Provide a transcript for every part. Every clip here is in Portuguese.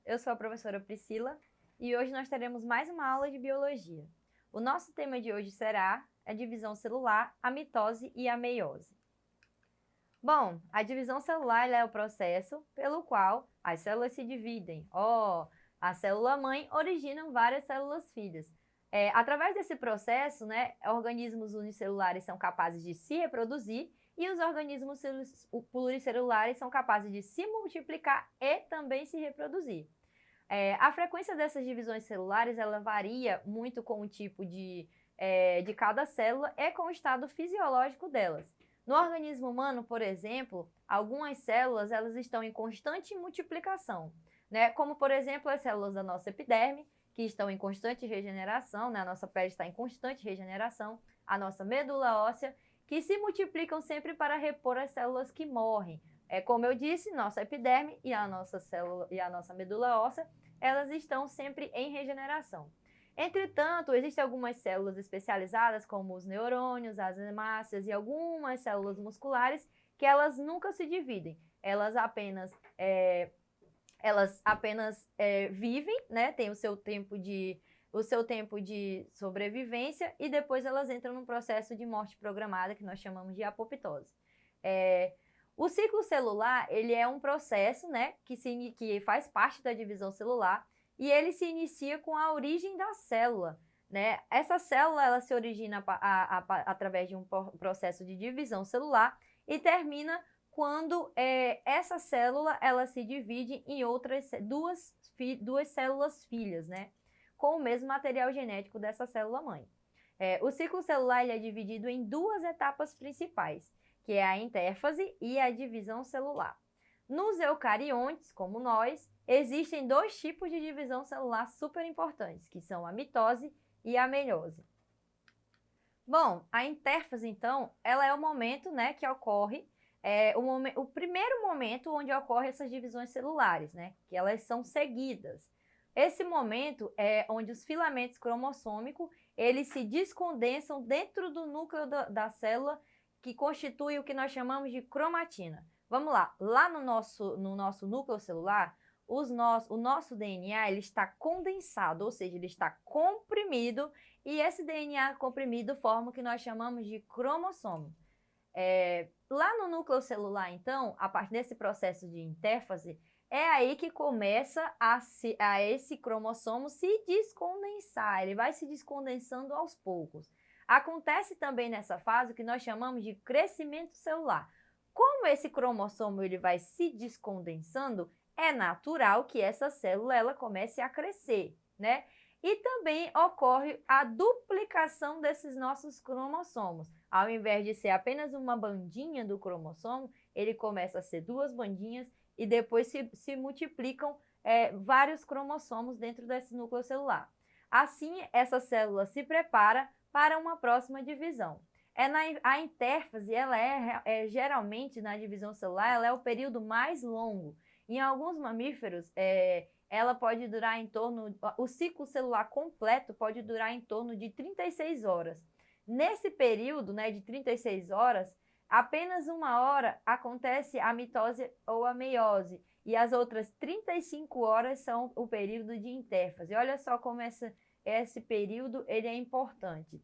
eu sou a professora Priscila e hoje nós teremos mais uma aula de biologia. O nosso tema de hoje será a divisão celular, a mitose e a meiose. Bom, a divisão celular é o processo pelo qual as células se dividem. A célula-mãe origina várias células filhas. Através desse processo, organismos unicelulares são capazes de se reproduzir e os organismos pluricelulares são capazes de se multiplicar e também se reproduzir. A frequência dessas divisões celulares ela varia muito com o tipo de cada célula e com o estado fisiológico delas. No organismo humano, por exemplo, algumas células elas estão em constante multiplicação, como, por exemplo, as células da nossa epiderme, que estão em constante regeneração, a nossa pele está em constante regeneração, a nossa medula óssea, que se multiplicam sempre para repor as células que morrem. Como eu disse, nossa epiderme e a nossa célula e a nossa medula óssea, elas estão sempre em regeneração. Entretanto, existem algumas células especializadas, como os neurônios, as hemácias e algumas células musculares, que elas nunca se dividem. Elas apenas vivem, têm o seu tempo de sobrevivência e depois elas entram num processo de morte programada que nós chamamos de apoptose. O ciclo celular, ele é um processo, que faz parte da divisão celular e ele se inicia com a origem da célula, Essa célula, ela se origina através de um processo de divisão celular e termina quando essa célula, ela se divide em outras duas células filhas, com o mesmo material genético dessa célula-mãe. O ciclo celular ele é dividido em duas etapas principais, que é a intérfase e a divisão celular. Nos eucariontes, como nós, existem dois tipos de divisão celular super importantes, que são a mitose e a meiose. Bom, a intérfase, então, ela é o momento que ocorre, o primeiro momento onde ocorrem essas divisões celulares, que elas são seguidas. Esse momento é onde os filamentos cromossômicos, eles se descondensam dentro do núcleo da célula, que constitui o que nós chamamos de cromatina. Vamos lá, no nosso núcleo celular, o nosso DNA ele está condensado, ou seja, ele está comprimido, e esse DNA comprimido forma o que nós chamamos de cromossomo. Lá no núcleo celular, então, a partir desse processo de intérfase, é aí que começa a esse cromossomo se descondensar, ele vai se descondensando aos poucos. Acontece também nessa fase o que nós chamamos de crescimento celular. Como esse cromossomo ele vai se descondensando, é natural que essa célula ela comece a crescer, E também ocorre a duplicação desses nossos cromossomos. Ao invés de ser apenas uma bandinha do cromossomo, ele começa a ser duas bandinhas e depois se multiplicam vários cromossomos dentro desse núcleo celular. Assim, essa célula se prepara para uma próxima divisão. A intérfase, ela geralmente na divisão celular, ela é o período mais longo. Em alguns mamíferos, ela pode durar o ciclo celular completo pode durar em torno de 36 horas. Nesse período, de 36 horas, apenas uma hora acontece a mitose ou a meiose, e as outras 35 horas são o período de intérfase. Olha só como esse período ele é importante.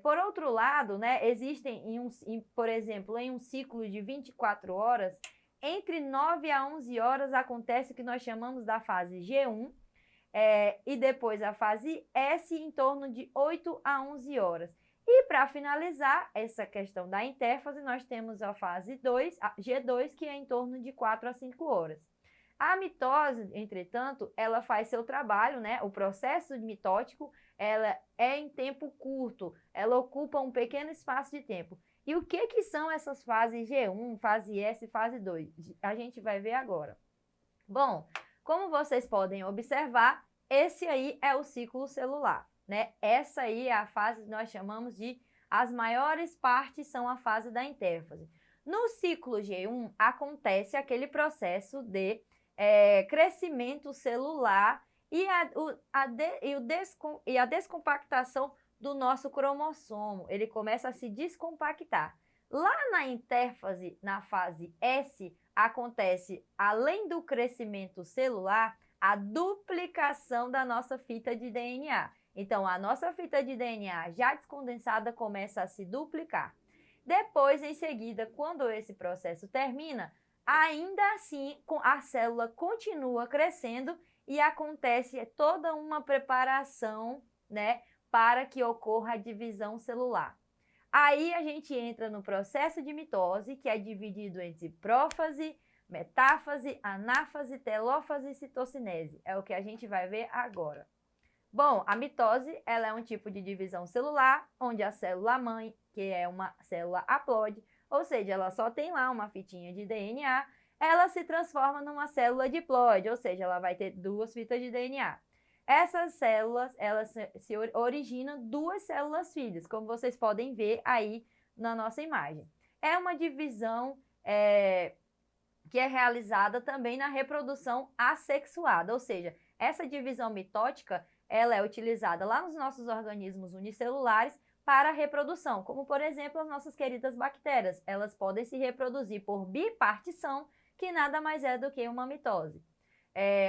Por outro lado, existem, por exemplo, em um ciclo de 24 horas, entre 9 a 11 horas acontece o que nós chamamos da fase G1, e depois a fase S em torno de 8 a 11 horas. E para finalizar essa questão da intérfase, nós temos a fase 2, a G2, que é em torno de 4 a 5 horas. A mitose, entretanto, ela faz seu trabalho, o processo mitótico, ela é em tempo curto, ela ocupa um pequeno espaço de tempo. E o que são essas fases G1, fase S e fase 2? A gente vai ver agora. Bom, como vocês podem observar, esse aí é o ciclo celular, Essa aí é a fase que nós chamamos de as maiores partes são a fase da intérfase. No ciclo G1 acontece aquele processo de crescimento celular e a descompactação do nosso cromossomo. Ele começa a se descompactar. Lá na intérfase, na fase S, acontece, além do crescimento celular, a duplicação da nossa fita de DNA. Então, a nossa fita de DNA já descondensada começa a se duplicar. Depois, em seguida, quando esse processo termina, ainda assim a célula continua crescendo e acontece toda uma preparação, né, para que ocorra a divisão celular. Aí a gente entra no processo de mitose, que é dividido entre prófase, metáfase, anáfase, telófase e citocinese. É o que a gente vai ver agora. Bom, a mitose, ela é um tipo de divisão celular, onde a célula-mãe, que é uma célula haploide, ou seja, ela só tem lá uma fitinha de DNA, ela se transforma numa célula diploide, ou seja, ela vai ter duas fitas de DNA. Essas células, elas se originam duas células filhas, como vocês podem ver aí na nossa imagem. É uma divisão que é realizada também na reprodução assexuada, ou seja, essa divisão mitótica, ela é utilizada lá nos nossos organismos unicelulares para a reprodução, como por exemplo as nossas queridas bactérias. Elas podem se reproduzir por bipartição, que nada mais é do que uma mitose.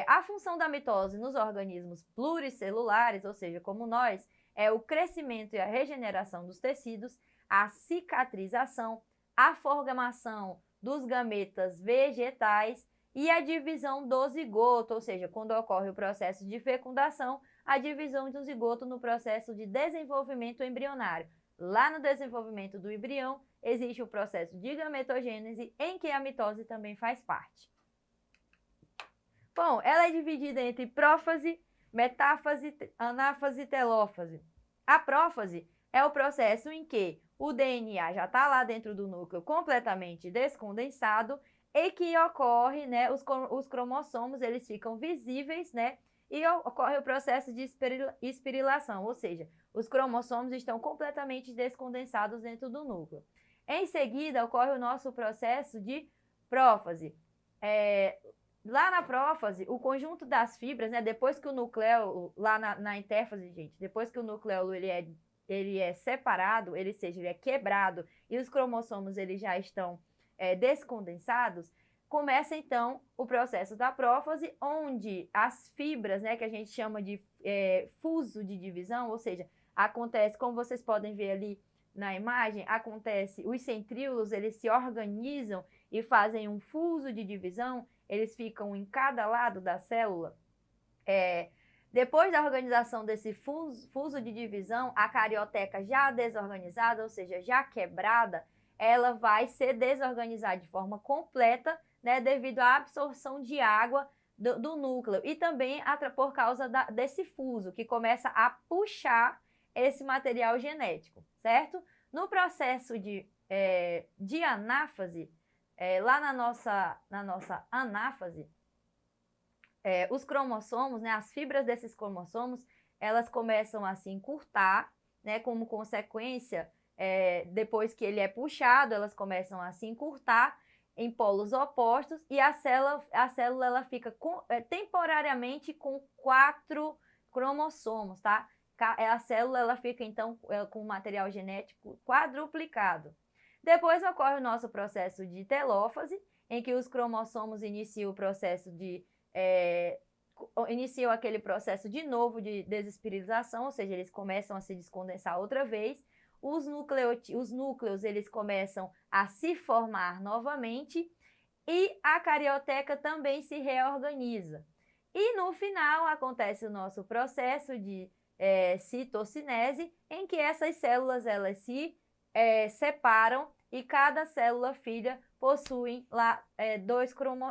A função da mitose nos organismos pluricelulares, ou seja, como nós, é o crescimento e a regeneração dos tecidos, a cicatrização, a formação dos gametas vegetais e a divisão do zigoto, ou seja, quando ocorre o processo de fecundação, a divisão do zigoto no processo de desenvolvimento embrionário. Lá no desenvolvimento do embrião, existe o processo de gametogênese, em que a mitose também faz parte. Bom, ela é dividida entre prófase, metáfase, anáfase e telófase. A prófase é o processo em que o DNA já está lá dentro do núcleo completamente descondensado e que ocorre, né, os cromossomos, eles ficam visíveis, né, e ocorre o processo de espirilação, ou seja, os cromossomos estão completamente descondensados dentro do núcleo. Em seguida, ocorre o nosso processo de prófase. Lá na prófase, o conjunto das fibras, né, depois que o nucleolo, lá na intérfase, gente, depois que o nucleolo ele é separado, ele é quebrado e os cromossomos eles já estão descondensados, começa então o processo da prófase, onde as fibras, né, que a gente chama de fuso de divisão, ou seja, acontece, como vocês podem ver ali na imagem, os centríolos, eles se organizam e fazem um fuso de divisão, eles ficam em cada lado da célula. Depois da organização desse fuso de divisão, a carioteca já desorganizada, ou seja, já quebrada, ela vai ser desorganizada de forma completa, né, devido à absorção de água do núcleo e também por causa desse fuso, que começa a puxar esse material genético, certo? No processo de anáfase, lá na nossa anáfase, os cromossomos, né, as fibras desses cromossomos, elas começam a se encurtar, né, como consequência, depois que ele é puxado, elas começam a se encurtar em polos opostos e a célula ela fica temporariamente com 4 cromossomos, tá? A célula ela fica então com o material genético quadruplicado. Depois ocorre o nosso processo de telófase, em que os cromossomos iniciam o processo iniciam aquele processo de novo de desespiralização, ou seja, eles começam a se descondensar outra vez. Os núcleos eles começam a se formar novamente e a carioteca também se reorganiza. E no final acontece o nosso processo de citocinese, em que essas células elas se separam e cada célula filha possui lá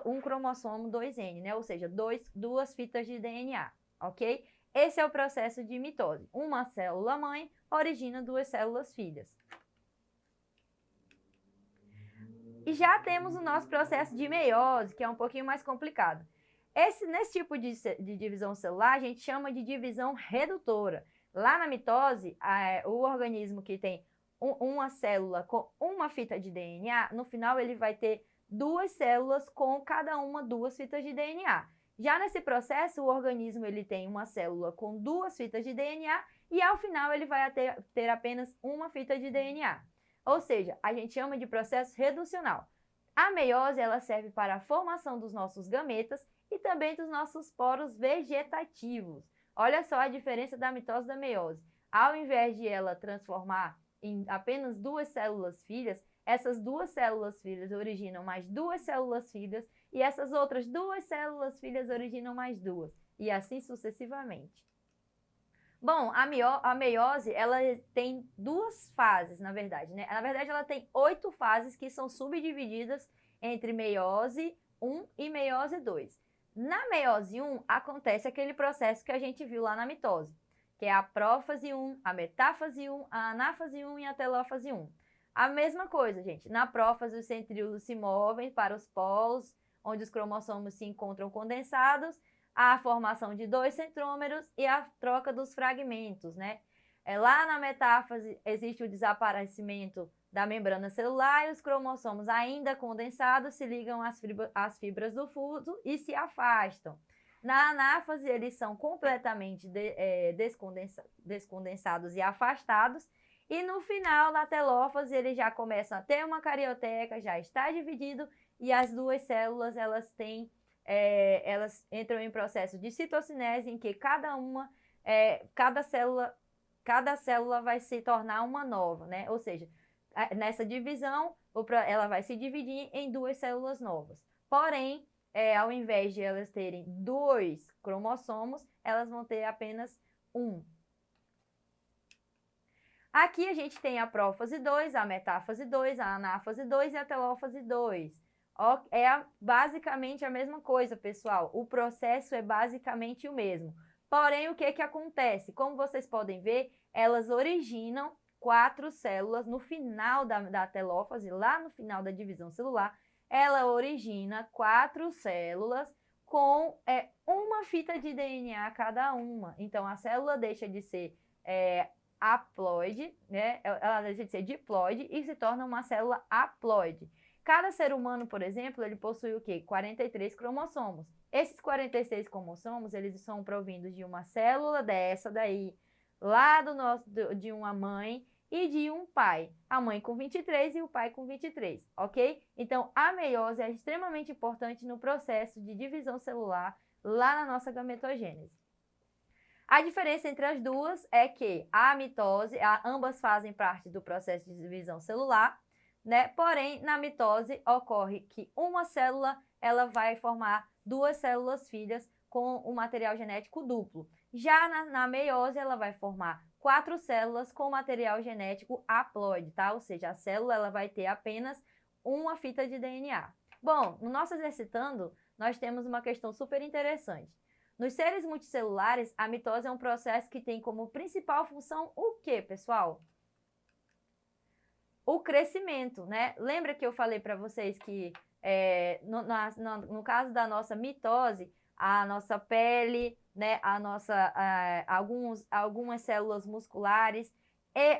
um cromossomo 2N, né? Ou seja, duas fitas de DNA, ok? Esse é o processo de mitose. Uma célula mãe origina duas células filhas. E já temos o nosso processo de meiose, que é um pouquinho mais complicado. Nesse tipo de divisão celular, a gente chama de divisão redutora. Lá na mitose, o organismo que tem uma célula com uma fita de DNA, no final ele vai ter duas células com cada uma duas fitas de DNA. Já nesse processo, o organismo ele tem uma célula com duas fitas de DNA e ao final ele vai ter apenas uma fita de DNA. Ou seja, a gente chama de processo reducional. A meiose ela serve para a formação dos nossos gametas e também dos nossos poros vegetativos. Olha só a diferença da mitose e da meiose. Ao invés de ela transformar em apenas 2 células filhas, essas 2 células filhas originam mais 2 células filhas e essas outras 2 células filhas originam mais 2, e assim sucessivamente. Bom, a meiose, ela tem 2 fases, na verdade, né? Na verdade, ela tem 8 fases que são subdivididas entre meiose 1 e meiose 2. Na meiose 1, acontece aquele processo que a gente viu lá na mitose, que é a prófase 1, a metáfase 1, a anáfase 1 e a telófase 1. A mesma coisa, gente. Na prófase, os centríolos se movem para os polos, onde os cromossomos se encontram condensados, a formação de 2 centrômeros e a troca dos fragmentos, né? Lá na metáfase existe o desaparecimento da membrana celular e os cromossomos ainda condensados se ligam às fibras do fuso e se afastam. Na anáfase, eles são completamente descondensados e afastados. E no final, na telófase, eles já começam a ter uma carioteca, já está dividido, e as 2 células, elas entram em processo de citocinese, em que cada célula vai se tornar uma nova, né? Ou seja, nessa divisão, ela vai se dividir em 2 células novas. Porém, ao invés de elas terem 2 cromossomos, elas vão ter apenas 1. Aqui a gente tem a prófase 2, a metáfase 2, a anáfase 2 e a telófase 2. Basicamente a mesma coisa, pessoal. O processo é basicamente o mesmo. Porém, o que acontece? Como vocês podem ver, elas originam 4 células no final da telófase, lá no final da divisão celular. Ela origina 4 células com uma fita de DNA cada uma. Então, a célula deixa de ser haploide, né? Ela deixa de ser diploide e se torna uma célula haploide. Cada ser humano, por exemplo, ele possui o quê? 43 cromossomos. Esses 46 cromossomos, eles são provindos de uma célula dessa daí, lá de uma mãe e de um pai. A mãe com 23 e o pai com 23, ok? Então, a meiose é extremamente importante no processo de divisão celular lá na nossa gametogênese. A diferença entre as duas é que a mitose, ambas fazem parte do processo de divisão celular, né? Porém, na mitose ocorre que uma célula ela vai formar 2 células filhas com o material genético duplo. Já na meiose, ela vai formar 4 células com material genético haploide, tá? Ou seja, a célula ela vai ter apenas uma fita de DNA. Bom, no nosso exercitando, nós temos uma questão super interessante. Nos seres multicelulares, a mitose é um processo que tem como principal função o quê, pessoal? O crescimento, né? Lembra que eu falei para vocês que no caso da nossa mitose, a nossa pele, né, algumas células musculares e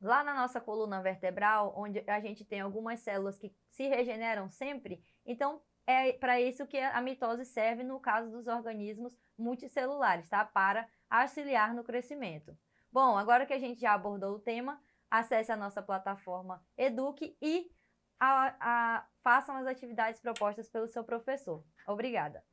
lá na nossa coluna vertebral, onde a gente tem algumas células que se regeneram sempre, então é para isso que a mitose serve no caso dos organismos multicelulares, tá? Para auxiliar no crescimento. Bom, agora que a gente já abordou o tema, acesse a nossa plataforma Eduque e façam as atividades propostas pelo seu professor. Obrigada!